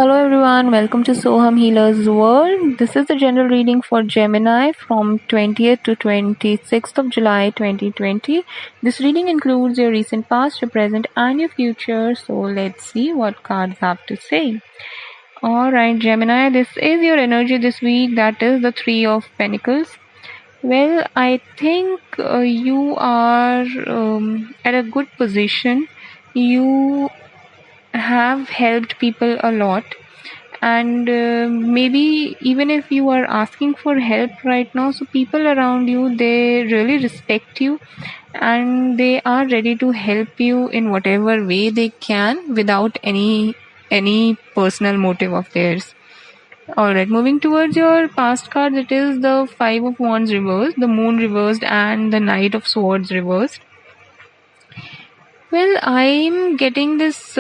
Hello everyone, welcome to Soham Healer's World. This is the general reading for Gemini from 20th to 26th of July 2020. This reading includes your recent past, your present and your future. So let's see what cards have to say. Alright Gemini, this is your energy this week. That is the Three of Pentacles. Well, I think you are at a good position. You have helped people a lot, and maybe even if you are asking for help right now, so people around you, they really respect you and they are ready to help you in whatever way they can without any personal motive of theirs. All right, moving towards your past cards, it is the Five of Wands reversed, the Moon reversed, and the Knight of Swords reversed. Well, I'm getting this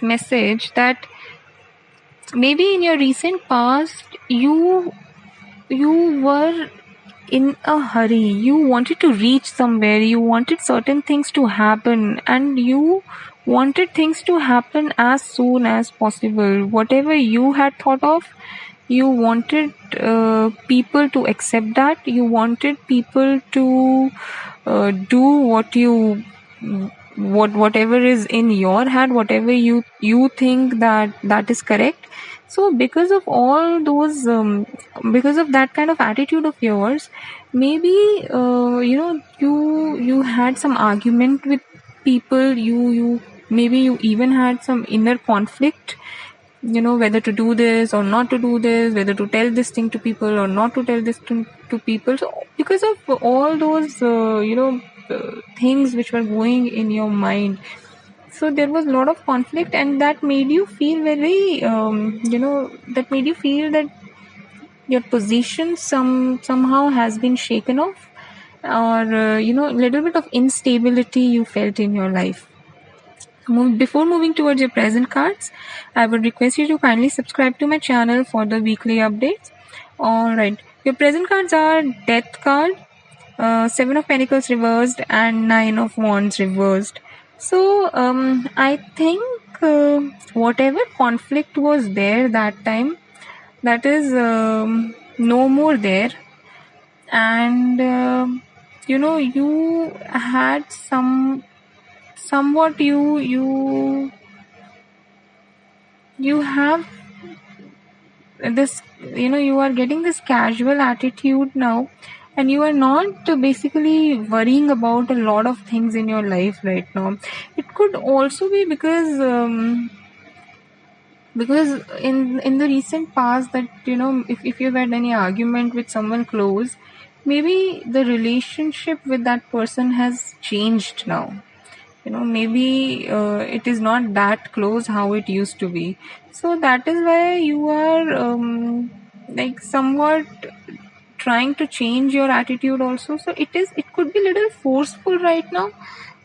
message that maybe in your recent past you were in a hurry. You wanted to reach somewhere, you wanted certain things to happen, and you wanted things to happen as soon as possible. Whatever you had thought of, you wanted people to accept that. You wanted people to do whatever is in your head, whatever you think that is correct. So because of all those because of that kind of attitude of yours, maybe you had some argument with people. You maybe you even had some inner conflict, whether to do this or not to do this, whether to tell this thing to people or not to tell this to people. So because of all those things which were going in your mind, so there was a lot of conflict, and that made you feel very that made you feel that your position somehow has been shaken off, or a little bit of instability you felt in your life. Before moving towards your present cards, I would request you to kindly subscribe to my channel for the weekly updates. Alright, your present cards are Death card, Seven of Pentacles reversed, and Nine of Wands reversed. So I think whatever conflict was there that time, that is no more there. And you had somewhat you have this, you are getting this casual attitude now, and you are not basically worrying about a lot of things in your life right now. It could also be because in the recent past, that if you've had any argument with someone close, maybe the relationship with that person has changed now. Maybe it is not that close how it used to be. So that is why you are like somewhat trying to change your attitude also. So it could be a little forceful right now,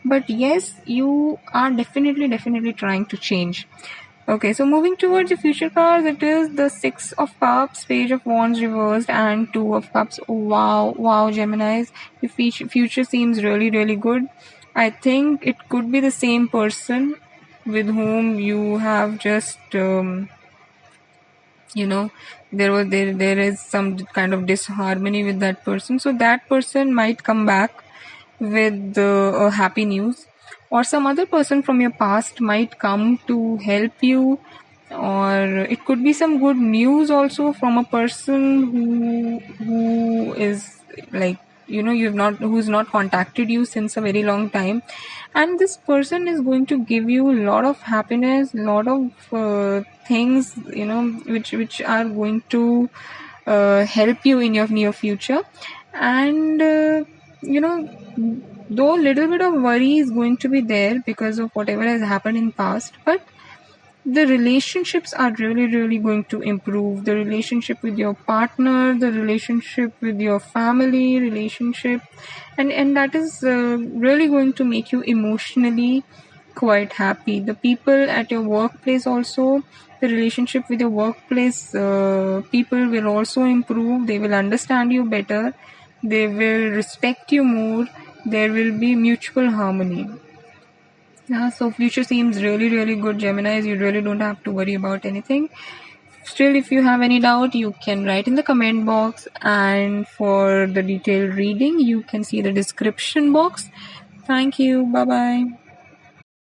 but yes, you are definitely trying to change. Okay, so moving towards your future cards, it is the Six of Cups, Page of Wands reversed, and Two of Cups. Wow, Geminis, your future seems really good. I think it could be the same person with whom you have just there is some kind of disharmony with that person. So that person might come back with a happy news, or some other person from your past might come to help you, or it could be some good news also from a person who is like who's not contacted you since a very long time, and this person is going to give you a lot of happiness, a lot of things which are going to help you in your near future. And though a little bit of worry is going to be there because of whatever has happened in past, but the relationships are really going to improve. The relationship with your partner, the relationship with your family, relationship, and that is really going to make you emotionally quite happy. The people at your workplace also, the relationship with your workplace people will also improve. They will understand you better, they will respect you more, there will be mutual harmony. Yeah, so future seems really, really good, Geminis. You really don't have to worry about anything. Still, if you have any doubt, you can write in the comment box, and for the detailed reading, you can see the description box. Thank you. Bye bye.